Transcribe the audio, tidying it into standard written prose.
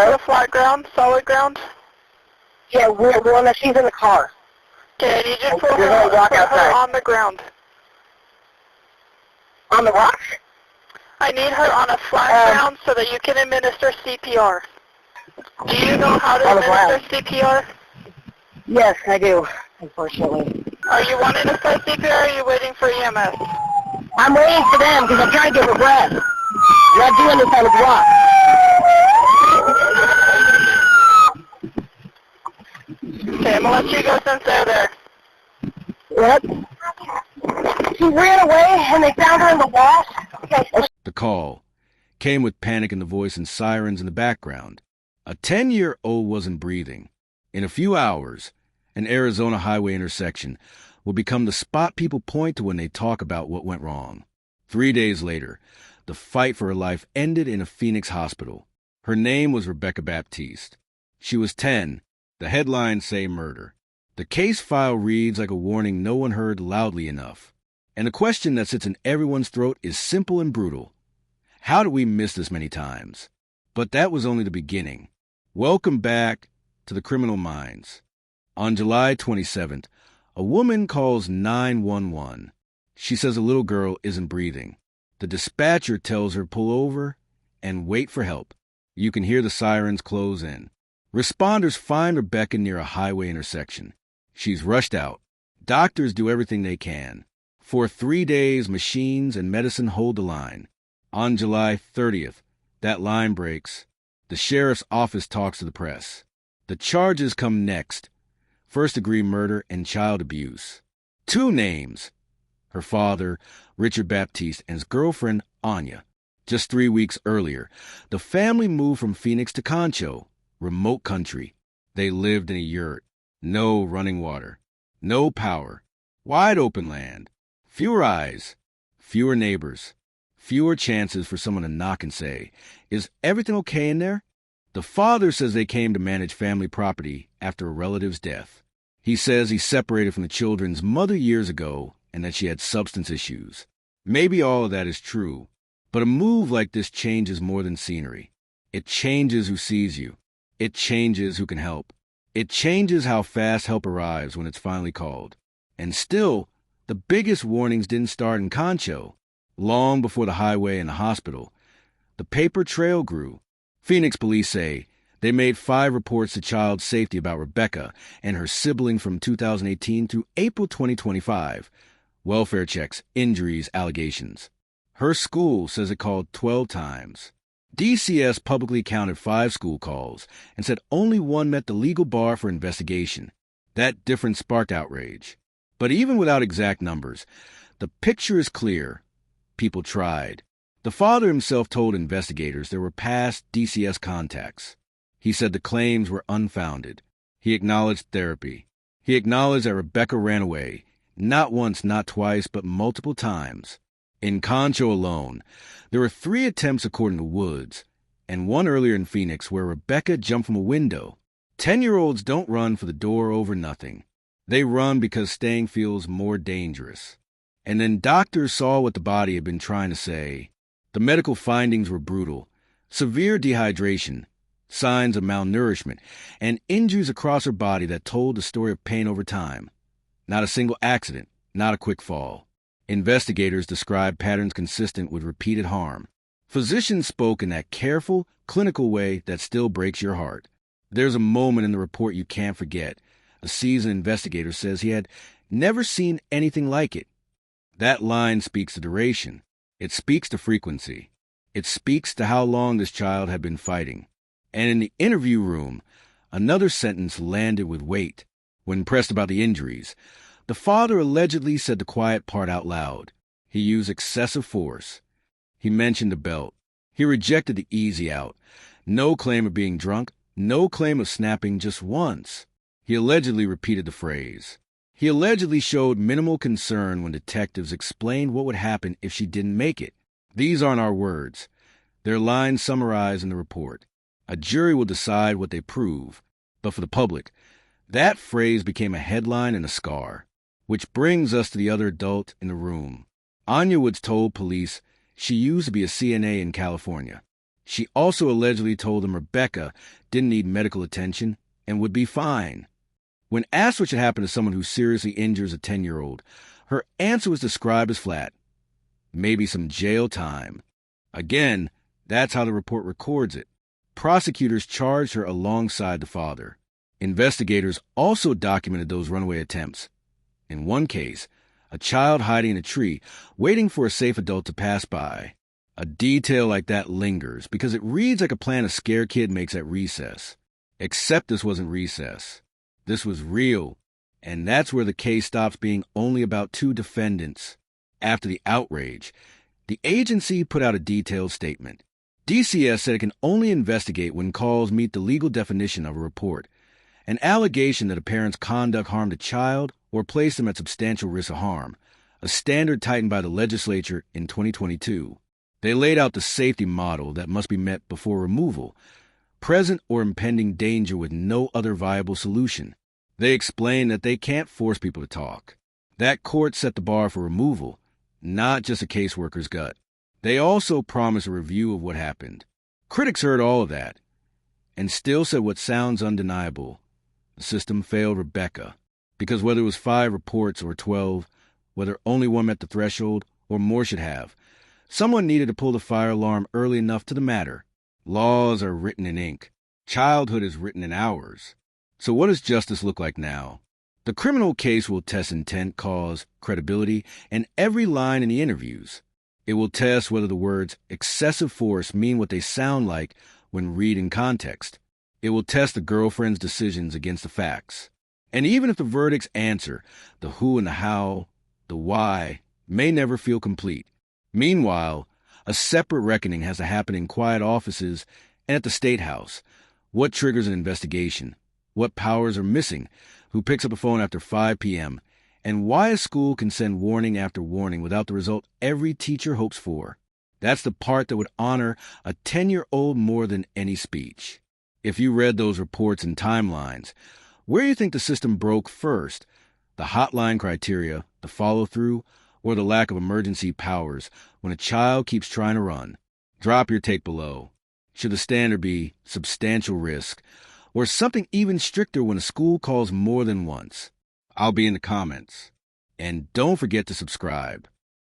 to the flat ground, solid ground? Yeah, we're the one that she's in the car. Okay, I need you to put We're going to walk her outside. on the ground. On the rocks? I need her on a flat ground so that you can administer CPR. Do you know how to administer CPR? Yes, I do, unfortunately. Are you wanting to start CPR or are you waiting for EMS? I'm waiting for them because I'm trying to get her breath. I'm not doing this on the block. Okay, I'm going to let you go since they're there. What? She ran away and they found her in the wall. Okay. The call came with panic in the voice and sirens in the background. A 10-year-old wasn't breathing. In a few hours, an Arizona highway intersection will become the spot people point to when they talk about what went wrong. 3 days later, the fight for her life ended in a Phoenix hospital. Her name was Rebecca Baptiste. She was 10. The headlines say murder. The case file reads like a warning no one heard loudly enough. And the question that sits in everyone's throat is simple and brutal. How did we miss this many times? But that was only the beginning. Welcome back to the Criminal Minds. On July 27th, a woman calls 911. She says a little girl isn't breathing. The dispatcher tells her pull over and wait for help. You can hear the sirens close in. Responders find Rebecca near a highway intersection. She's rushed out. Doctors do everything they can. For 3 days, machines and medicine hold the line. On July 30th, that line breaks. The sheriff's office talks to the press. The charges come next: first-degree murder and child abuse. 2 names: her father, Richard Baptiste, and his girlfriend, Anya. Just 3 weeks earlier, the family moved from Phoenix to Concho, remote country. They lived in a yurt. No running water. No power. Wide open land. Fewer eyes. Fewer neighbors. Fewer chances for someone to knock and say, "Is everything okay in there?" The father says they came to manage family property after a relative's death. He says he separated from the children's mother years ago and that she had substance issues. Maybe all of that is true, but a move like this changes more than scenery. It changes who sees you. It changes who can help. It changes how fast help arrives when it's finally called. And still, the biggest warnings didn't start in Concho. Long before the highway and the hospital, the paper trail grew. Phoenix police say they made 5 reports to child safety about Rebecca and her sibling from 2018 through April 2025. Welfare checks, injuries, allegations. Her school says it called 12 times. DCS publicly counted 5 school calls and said only 1 met the legal bar for investigation. That difference sparked outrage. But even without exact numbers, the picture is clear. People tried. The father himself told investigators there were past DCS contacts. He said the claims were unfounded. He acknowledged therapy. He acknowledged that Rebecca ran away, not once, not twice, but multiple times. In Concho alone, there were 3 attempts according to Woods, and 1 earlier in Phoenix where Rebecca jumped from a window. 10-year-olds don't run for the door over nothing. They run because staying feels more dangerous. And then doctors saw what the body had been trying to say. The medical findings were brutal. Severe dehydration, signs of malnourishment, and injuries across her body that told the story of pain over time. Not a single accident, not a quick fall. Investigators described patterns consistent with repeated harm. Physicians spoke in that careful, clinical way that still breaks your heart. There's a moment in the report you can't forget. A seasoned investigator says he had never seen anything like it. That line speaks to duration. It speaks to frequency. It speaks to how long this child had been fighting. And in the interview room, another sentence landed with weight. When pressed about the injuries, the father allegedly said the quiet part out loud. He used excessive force. He mentioned the belt. He rejected the easy out. No claim of being drunk, no claim of snapping, just once. He allegedly repeated the phrase. He allegedly showed minimal concern when detectives explained what would happen if she didn't make it. These aren't our words. They're lines summarized in the report. A jury will decide what they prove. But for the public, that phrase became a headline and a scar. Which brings us to the other adult in the room. Anya Woods told police she used to be a CNA in California. She also allegedly told him Rebecca didn't need medical attention and would be fine. When asked what should happen to someone who seriously injures a 10-year-old, her answer was described as flat. Maybe some jail time. Again, that's how the report records it. Prosecutors charged her alongside the father. Investigators also documented those runaway attempts. In one case, a child hiding in a tree, waiting for a safe adult to pass by. A detail like that lingers because it reads like a plan a scared kid makes at recess. Except this wasn't recess. This was real, and that's where the case stops being only about two defendants. After the outrage, the agency put out a detailed statement. DCS said it can only investigate when calls meet the legal definition of a report, an allegation that a parent's conduct harmed a child or placed them at substantial risk of harm, a standard tightened by the legislature in 2022. They laid out the safety model that must be met before removal, present or impending danger with no other viable solution. They explained that they can't force people to talk. That court set the bar for removal, not just a caseworker's gut. They also promised a review of what happened. Critics heard all of that and still said what sounds undeniable. The system failed Rebecca, because whether it was 5 reports or 12, whether only one met the threshold or more should have, someone needed to pull the fire alarm early enough to the matter. Laws are written in ink. Childhood is written in hours. So what does justice look like now? The criminal case will test intent, cause, credibility, and every line in the interviews. It will test whether the words excessive force mean what they sound like when read in context. It will test the girlfriend's decisions against the facts. And even if the verdicts answer, the who and the how, the why, may never feel complete. Meanwhile, a separate reckoning has to happen in quiet offices and at the State House. What triggers an investigation? What powers are missing? Who picks up a phone after 5 p.m.? And why a school can send warning after warning without the result every teacher hopes for. That's the part that would honor a 10-year-old more than any speech. If you read those reports and timelines, where do you think the system broke first? The hotline criteria, the follow-through, or the lack of emergency powers when a child keeps trying to run? Drop your take below. Should the standard be substantial risk, or something even stricter when a school calls more than once? I'll be in the comments. And don't forget to subscribe.